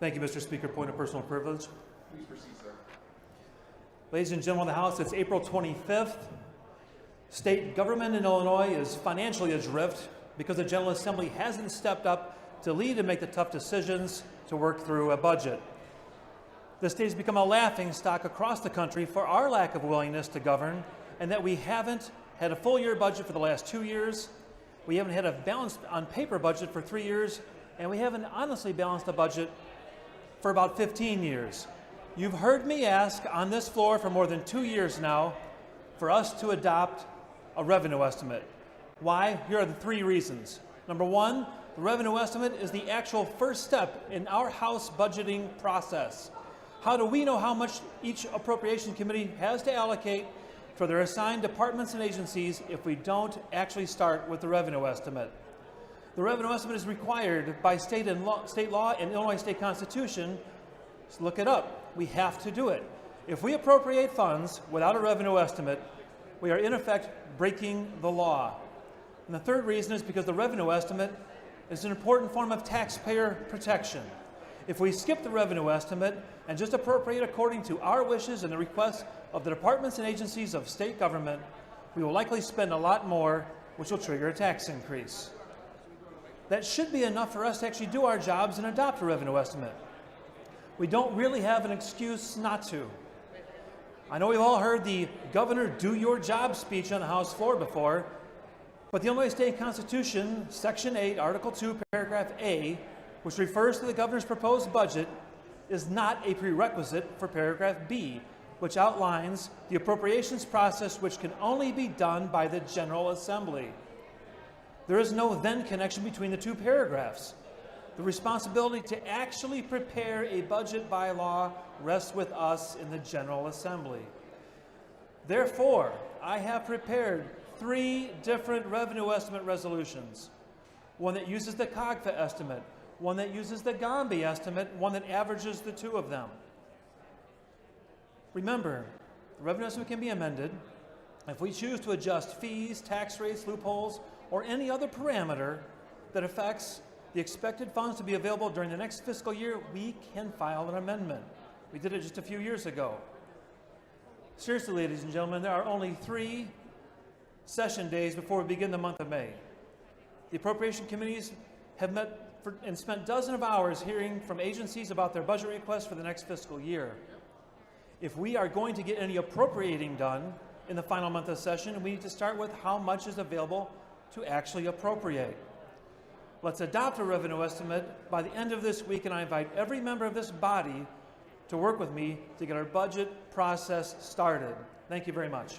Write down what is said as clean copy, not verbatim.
Thank you, Mr. Speaker. Point of personal privilege. Please proceed, sir. Ladies and gentlemen of the House, it's April 25th. State government in Illinois is financially adrift because the General Assembly hasn't stepped up to lead and make the tough decisions to work through a budget. The state has become a laughingstock across the country for our lack of willingness to govern, and that we haven't had a full year budget for the last 2 years. We haven't had a balanced on paper budget for 3 years, and we haven't honestly balanced a budget for about 15 years. You've heard me ask on this floor for more than 2 years now for us to adopt a revenue estimate. Why? Here are the 3 reasons. Number 1, the revenue estimate is the actual first step in our House budgeting process. How do we know how much each appropriation committee has to allocate for their assigned departments and agencies if we don't actually start with the revenue estimate? The revenue estimate is required by state law and Illinois State Constitution. So look it up. We have to do it. If we appropriate funds without a revenue estimate, we are in effect breaking the law. And the third reason is because the revenue estimate is an important form of taxpayer protection. If we skip the revenue estimate and just appropriate according to our wishes and the requests of the departments and agencies of state government, we will likely spend a lot more, which will trigger a tax increase. That should be enough for us to actually do our jobs and adopt a revenue estimate. We don't really have an excuse not to. I know we've all heard the governor do your job speech on the House floor before, but the Illinois State Constitution, Section 8, Article 2, Paragraph A, which refers to the governor's proposed budget, is not a prerequisite for Paragraph B, which outlines the appropriations process which can only be done by the General Assembly. There is no then connection between the 2 paragraphs. The responsibility to actually prepare a budget by law rests with us in the General Assembly. Therefore, I have prepared 3 different revenue estimate resolutions. One that uses the COGFA estimate, one that uses the GOMBI estimate, one that averages the 2 of them. Remember, the revenue estimate can be amended if we choose to adjust fees, tax rates, loopholes, or any other parameter that affects the expected funds to be available during the next fiscal year. We can file an amendment. We did it just a few years ago. Seriously, ladies and gentlemen, there are only 3 session days before we begin the month of May. The appropriation committees have met and spent dozens of hours hearing from agencies about their budget requests for the next fiscal year. If we are going to get any appropriating done in the final month of session, we need to start with how much is available to actually appropriate. Let's adopt a revenue estimate by the end of this week, and I invite every member of this body to work with me to get our budget process started. Thank you very much.